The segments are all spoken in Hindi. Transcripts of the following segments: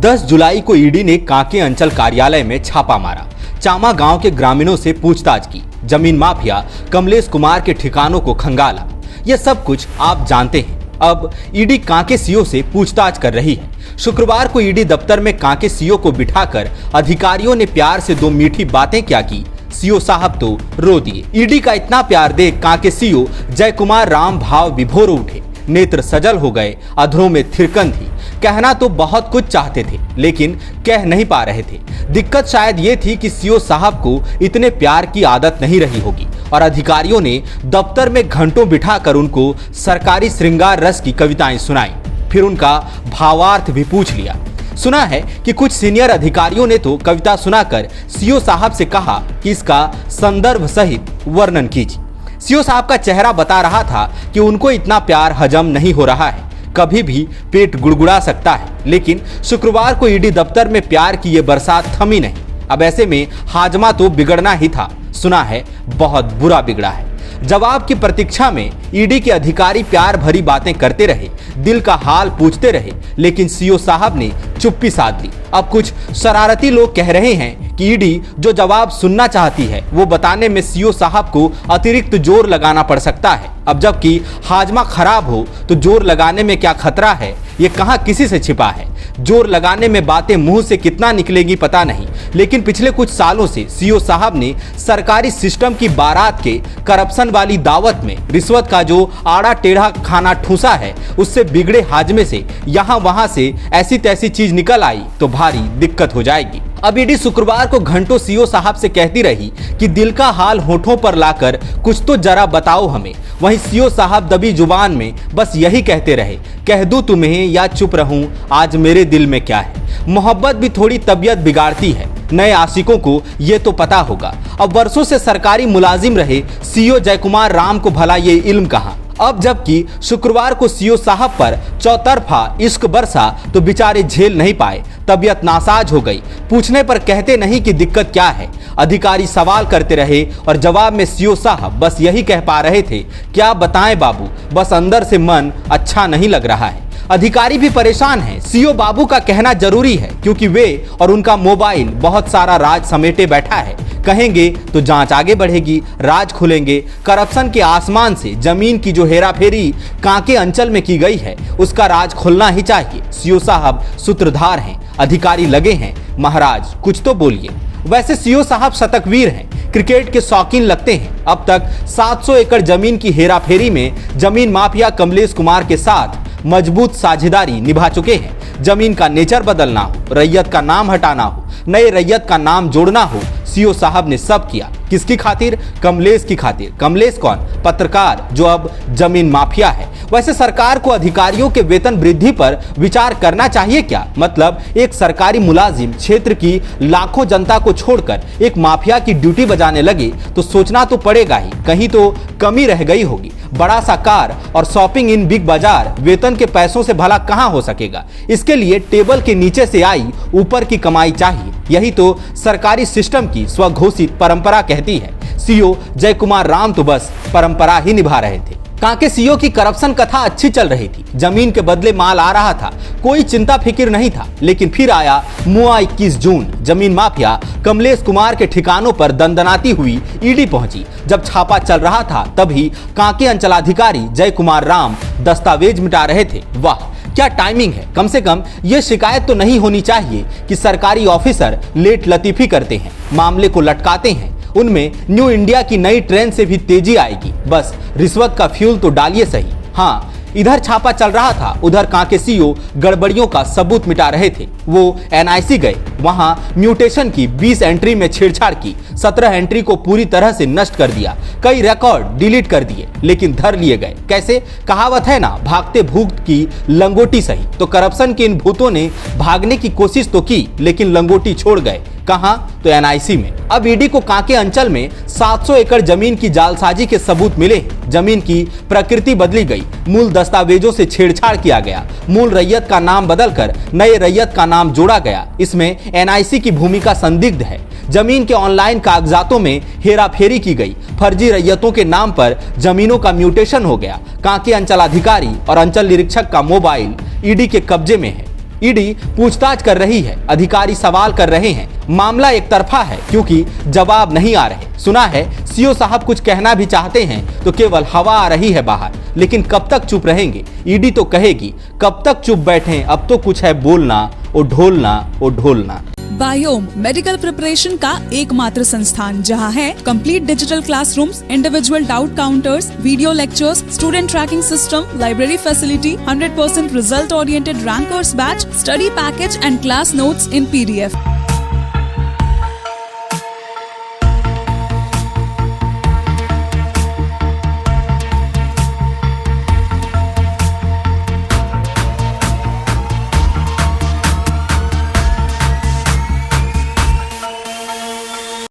10 जुलाई को ईडी ने कांके अंचल कार्यालय में छापा मारा। चामा गांव के ग्रामीणों से पूछताछ की। जमीन माफिया कमलेश कुमार के ठिकानों को खंगाला। यह सब कुछ आप जानते हैं। अब ईडी कांके सीओ से पूछताछ कर रही है। शुक्रवार को ईडी दफ्तर में कांके सीओ को बिठाकर अधिकारियों ने प्यार से दो मीठी बातें क्या की। सीओ साहब तो रो दिए। ईडी का इतना प्यार देख कांके सीओ जय कुमार राम भाव विभोर उठे। नेत्र सजल हो गए, अधरों में थिरकन थी। कहना तो बहुत कुछ चाहते थे, लेकिन कह नहीं पा रहे थे। दिक्कत शायद ये थी कि सीओ साहब को इतने प्यार की आदत नहीं रही होगी और अधिकारियों ने दफ्तर में घंटों बिठाकर उनको सरकारी श्रृंगार रस की कविताएं सुनाई। फिर उनका भावार्थ भी पूछ लिया। सुना है कि कुछ सीनियर अधिकारियों ने तो कविता सुनाकर सीओ साहब से कहा कि इसका संदर्भ सहित वर्णन कीजिए। सीओ साहब का चेहरा बता रहा था कि उनको इतना प्यार हजम नहीं हो रहा है। कभी भी पेट गुड़गुड़ा सकता है। लेकिन शुक्रवार को ईडी दफ्तर में प्यार की ये बरसात थमी नहीं। अब ऐसे में हाजमा तो बिगड़ना ही था। सुना है बहुत बुरा बिगड़ा है। जवाब की प्रतीक्षा में ईडी के अधिकारी प्यार भरी बातें करते रहे, दिल का हाल पूछते रहे, लेकिन सीओ साहब ने चुप्पी साध ली। अब कुछ शरारती लोग कह रहे हैं कि ईडी जो जवाब सुनना चाहती है वो बताने में सीओ साहब को अतिरिक्त जोर लगाना पड़ सकता है। अब जबकि हाजमा खराब हो तो जोर लगाने में क्या खतरा है, ये कहाँ किसी से छिपा है। जोर लगाने में बातें मुंह से कितना निकलेगी पता नहीं, लेकिन पिछले कुछ सालों से सीओ साहब ने सरकारी सिस्टम की बारात के करप्शन वाली दावत में रिश्वत का जो आड़ा टेढ़ा खाना ठूसा है, उससे बिगड़े हाजमे से यहाँ वहां से ऐसी तैसी चीज निकल आई तो भारी दिक्कत हो जाएगी। अब ईडी शुक्रवार को घंटों सीओ साहब से कहती रही कि दिल का हाल होठों पर लाकर कुछ तो जरा बताओ हमें। वहीं सीओ साहब दबी जुबान में बस यही कहते रहे, कह दूं तुम्हें या चुप रहूं, आज मेरे दिल में क्या है। मोहब्बत भी थोड़ी तबीयत बिगाड़ती है। नए आशिकों को ये तो पता होगा। अब वर्षों से सरकारी मुलाजिम रहे सीओ जय कुमार राम को भला ये इल्म कहाँ। अब जबकि शुक्रवार को सीओ साहब पर चौतरफा इश्क बरसा तो बेचारे झेल नहीं पाए। तबीयत नासाज हो गई। पूछने पर कहते नहीं कि दिक्कत क्या है। अधिकारी सवाल करते रहे और जवाब में सीओ साहब बस यही कह पा रहे थे, क्या बताएं बाबू, बस अंदर से मन अच्छा नहीं लग रहा है। अधिकारी भी परेशान हैं। सीओ बाबू का कहना जरूरी है क्योंकि वे और उनका मोबाइल बहुत सारा राज समेटे बैठा है। कहेंगे तो जांच आगे बढ़ेगी, राज खुलेंगे। करप्शन के आसमान से जमीन की जो हेराफेरी कांके अंचल में की गई है उसका राज खुलना ही चाहिए। सीओ साहब सूत्रधार हैं, अधिकारी लगे हैं। महाराज कुछ तो बोलिए। वैसे सीओ साहब शतकवीर हैं, क्रिकेट के शौकीन लगते हैं। अब तक 700 एकड़ जमीन की हेराफेरी में जमीन माफिया कमलेश कुमार के साथ मजबूत साझेदारी निभा चुके हैं। जमीन का नेचर बदलना हो, रैयत का नाम हटाना हो, नए रैयत का नाम जोड़ना हो, सीओ साहब ने सब किया। किसकी खातिर? कमलेश की खातिर। कमलेश कौन? पत्रकार जो अब जमीन माफिया है। वैसे सरकार को अधिकारियों के वेतन वृद्धि पर विचार करना चाहिए क्या? मतलब एक सरकारी मुलाजिम क्षेत्र की लाखों जनता को छोड़कर एक माफिया की ड्यूटी बजाने लगे तो सोचना तो पड़ेगा ही, कहीं तो कमी रह गई होगी। बड़ा सा कार और शॉपिंग इन बिग बाजार वेतन के पैसों से भला कहां हो सकेगा। इसके लिए टेबल के नीचे से आई ऊपर की कमाई चाहिए। यही तो सरकारी सिस्टम की स्वघोषित परंपरा कहती है। सीओ जय कुमार राम तो बस परंपरा ही निभा रहे थे। कांके सीओ की करप्शन कथा अच्छी चल रही थी। जमीन के बदले माल आ रहा था, कोई चिंता फिक्र नहीं था। लेकिन फिर आया मुआ 21 जून। जमीन माफिया कमलेश कुमार के ठिकानों पर दंदनाती हुई ईडी पहुंची। जब छापा चल रहा था तभी कांके अंचलाधिकारी जय कुमार राम दस्तावेज मिटा रहे थे। वाह क्या टाइमिंग है। कम से कम ये शिकायत तो नहीं होनी चाहिए कि सरकारी ऑफिसर लेट लतीफी करते हैं, मामले को लटकाते हैं। उनमें न्यू इंडिया की नई ट्रेन से भी तेजी आएगी। बस रिश्वत का फ्यूल तो डालिए सही। हाँ, इधर छापा चल रहा था, उधर कांके सीओ गड़बड़ियों का सबूत मिटा रहे थे। वो एनआईसी गए, वहां म्यूटेशन की 20 एंट्री में छेड़छाड़ की। 17 एंट्री को पूरी तरह से नष्ट कर दिया। कई रिकॉर्ड डिलीट कर दिए, लेकिन धर लिए गए। कैसे? कहावत है ना, भागते भूत की लंगोटी सही। तो करप्शन के इन भूतों ने भागने की कोशिश तो की, लेकिन लंगोटी छोड़ गए। कहां? तो एनआईसी में। अब ईडी को कांके अंचल में 700 एकड़ जमीन की जालसाजी के सबूत मिले। जमीन की प्रकृति बदली गई, मूल दस्तावेजों से छेड़छाड़ किया गया, मूल रैयत का नाम बदलकर नए रैयत का नाम जोड़ा गया। इसमें एनआईसी की भूमिका संदिग्ध है। जमीन के ऑनलाइन कागजातों में हेराफेरी की गई। फर्जी रैयतों के नाम पर जमीनों का म्यूटेशन हो गया। कांके अंचलाधिकारी और अंचल निरीक्षक का मोबाइल ईडी के कब्जे में है। ईडी पूछताछ कर रही है, अधिकारी सवाल कर रहे हैं, मामला एक तरफा है क्योंकि जवाब नहीं आ रहे। सुना है सीओ साहब कुछ कहना भी चाहते हैं तो केवल हवा आ रही है बाहर, लेकिन कब तक चुप रहेंगे? ईडी तो कहेगी कब तक चुप बैठें, अब तो कुछ है बोलना, ओ ढोलना, ओ ढोलना। बायोम मेडिकल प्रिपरेशन का एकमात्र संस्थान जहां है complete digital classrooms, individual doubt counters, video lectures, student tracking system, library facility, 100% result oriented rankers batch, study package and class notes in PDF।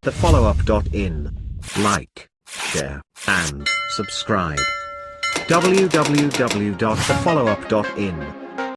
thefollowup.in. Like, share, and subscribe. www.thefollowup.in